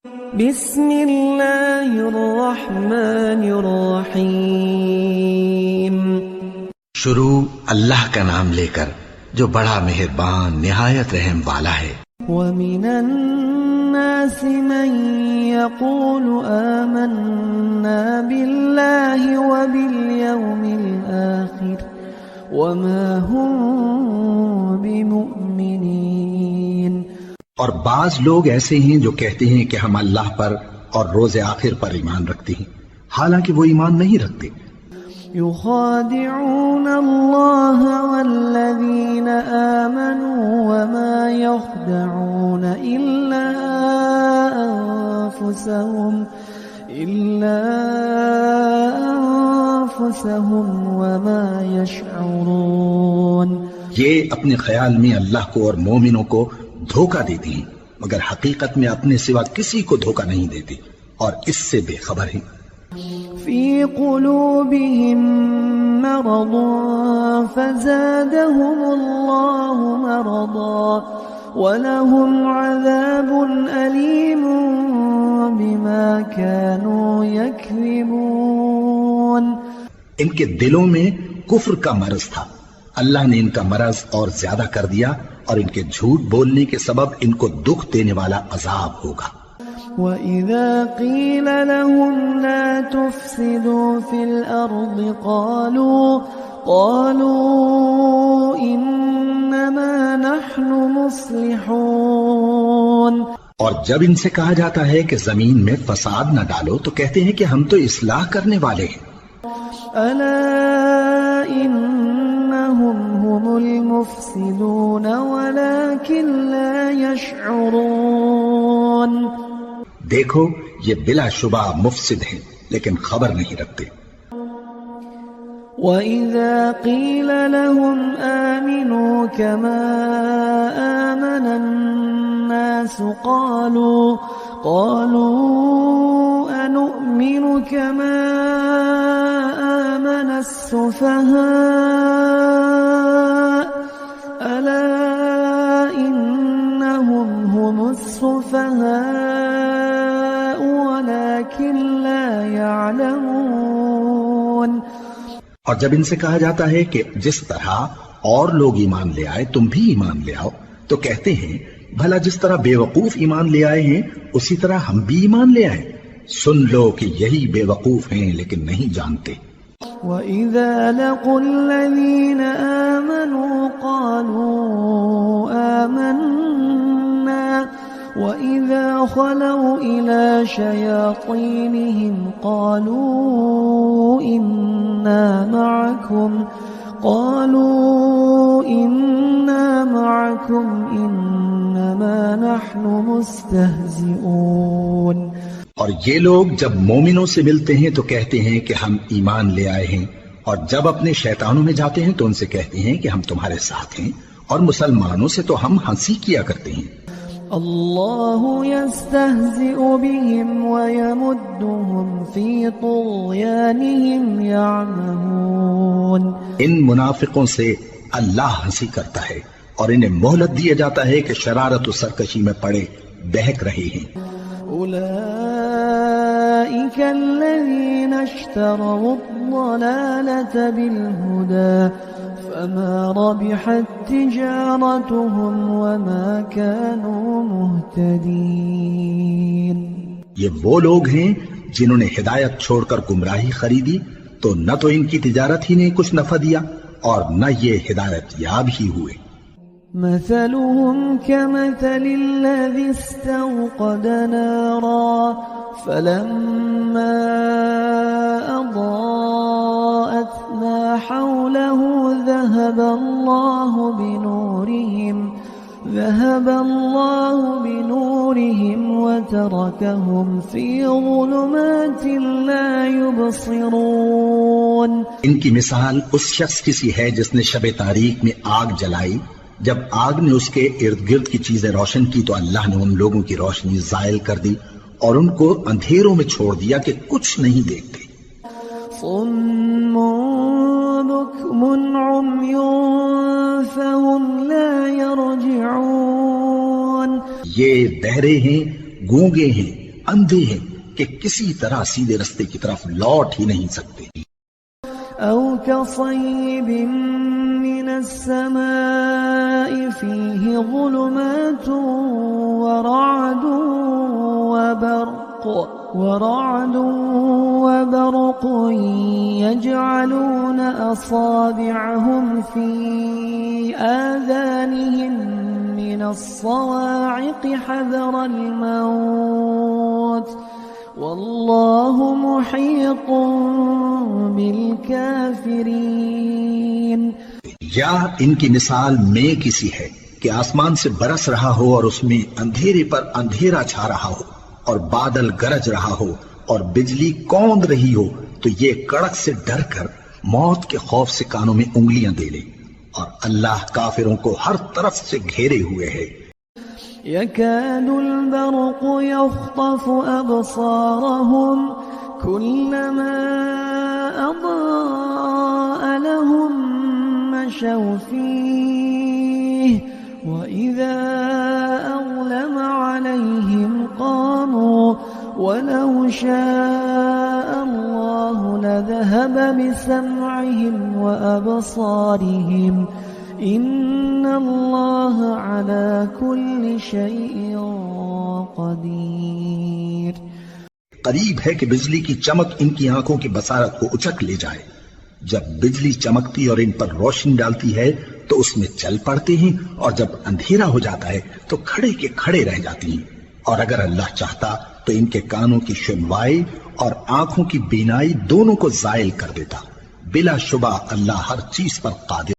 بسم اللہ الرحمن الرحیم. شروع اللہ کا نام لے کر جو بڑا مہربان نہایت رحم والا ہے. وَمِنَ النَّاسِ مَن يَقُولُ آمَنَّا بِاللَّهِ وَبِالْيَوْمِ الْآخِرِ وَمَا هُمْ بِمُؤْمِنِينَ. اور بعض لوگ ایسے ہیں جو کہتے ہیں کہ ہم اللہ پر اور روز آخر پر ایمان رکھتے ہیں، حالانکہ وہ ایمان نہیں رکھتے. يخادعون الله والذين آمنوا وما يخدعون إلا أنفسهم وما يشعرون. یہ اپنے خیال میں اللہ کو اور مومنوں کو دھوکہ دیتے ہیں، مگر حقیقت میں اپنے سوا کسی کو دھوکہ نہیں دیتے اور اس سے بے خبر ہیں. في قلوبهم مرض فزادهم الله مرضا ولهم عذاب أليم بما كانوا يكذبون. ان کے دلوں میں کفر کا مرض تھا، اللہ نے ان کا مرض اور زیادہ کر دیا اور ان کے جھوٹ بولنے کے سبب ان کو دکھ دینے والا عذاب ہوگا. وَإِذَا قِيلَ لَهُمْ لَا تُفْسِدُوا فِي الْأَرْضِ قَالُوا إِنَّمَا نَحْنُ مُصْلِحُونَ. اور جب ان سے کہا جاتا ہے کہ زمین میں فساد نہ ڈالو تو کہتے ہیں کہ ہم تو اصلاح کرنے والے ہیں. أَلَا إِنَّهُمْ هُمُ الْمُفْسِدُونَ وَلَكِنْ لَا يَشْعُرُونَ. دیکھو یہ بلا شبہ مفسد ہیں لیکن خبر نہیں رکھتے. وَإِذَا قِيلَ لَهُمْ آمِنُوا كَمَا آمَنَ النَّاسُ قَالُوا أَنُؤْمِنُ كَمَا آمَنَ السُّفَهَاءُ أَلَا إِنَّهُمْ هُمُ السُّفَهَاءُ وَلَكِنْ لَا يَعْلَمُونَ. اور جب ان سے کہا جاتا ہے کہ جس طرح اور لوگ ایمان لے آئے تم بھی ایمان لے آؤ تو کہتے ہیں بھلا جس طرح بے وقوف ایمان لے آئے ہیں اسی طرح ہم بھی ایمان لے آئے. سن لو کہ یہی بے وقوف ہیں لیکن نہیں جانتے. وَإِذَا لَقُوا الَّذِينَ آمَنُوا قَالُوا آمَنَّا وَإِذَا خَلَوْا إِلَى شَيَاطِينِهِمْ قَالُوا إِنَّا مَعَكُمْ إِنَّمَا نَحْنُ مُسْتَهْزِئُونَ. اور یہ لوگ جب مومنوں سے ملتے ہیں تو کہتے ہیں کہ ہم ایمان لے آئے ہیں، اور جب اپنے شیطانوں میں جاتے ہیں تو ان سے کہتے ہیں کہ ہم تمہارے ساتھ ہیں، اور مسلمانوں سے تو ہم ہنسی کیا کرتے ہیں. اللہ یستہزئ بهم ویمدهم فی طغیانهم یعمہون. ان منافقوں سے اللہ ہنسی کرتا ہے اور انہیں مہلت دیا جاتا ہے کہ شرارت و سرکشی میں پڑے بہک رہے ہیں. اولئک الذین اشتروا الضلالة بالهدى فما ربحت تجارتهم وما كانوا مهتدين. یہ وہ لوگ ہیں جنہوں نے ہدایت چھوڑ کر گمراہی خریدی تو نہ تو ان کی تجارت ہی نے کچھ نفع دیا اور نہ یہ ہدایت یاب ہی ہوئے. مثلهم كمثل الذي استوقد نارا فلما أضاءت ما حوله ذهب الله بنورهم وتركهم في ظلمات لا يبصرون. ان کی مثال اس شخص کی سی ہے جس نے شب تاریک میں آگ جلائی، جب آگ نے اس کے ارد گرد کی چیزیں روشن کی تو اللہ نے ان لوگوں کی روشنی زائل کر دی اور ان کو اندھیروں میں چھوڑ دیا کہ کچھ نہیں دیکھتے. صم بكم عمي فهم لا يرجعون. یہ بہرے ہیں، گونگے ہیں، اندھے ہیں کہ کسی طرح سیدھے رستے کی طرف لوٹ ہی نہیں سکتے. أو كصيب من السماء فيه ظلمات ورعد وبرق يجعلون أصابعهم في آذانهم من الصواعق حذر الموت والله محيط بالكافرين. یا ان کی مثال میں کسی ہے کہ آسمان سے برس رہا ہو اور اس میں اندھیرے پر اندھیرا چھا رہا ہو اور بادل گرج رہا ہو اور بجلی کوند رہی ہو تو یہ کڑک سے ڈر کر موت کے خوف سے کانوں میں انگلیاں دے لے. اور اللہ کافروں کو ہر طرف سے گھیرے ہوئے ہے. يكاد البرق يخطف أبصارهم كلما أضاء لهم مشوا فيه وإذا أظلم عليهم قاموا ولو شاء الله لذهب بسمعهم وأبصارهم إن الله على كل شيء قدير. قریب ہے کہ بجلی کی چمک ان کی آنکھوں کی بصارت کو اچک لے جائے. جب بجلی چمکتی اور ان پر روشنی ڈالتی ہے تو اس میں چل پڑتے ہیں اور جب اندھیرا ہو جاتا ہے تو کھڑے کے کھڑے رہ جاتی ہیں. اور اگر اللہ چاہتا تو ان کے کانوں کی سنوائی اور آنکھوں کی بینائی دونوں کو زائل کر دیتا. بلا شبہ اللہ ہر چیز پر قادر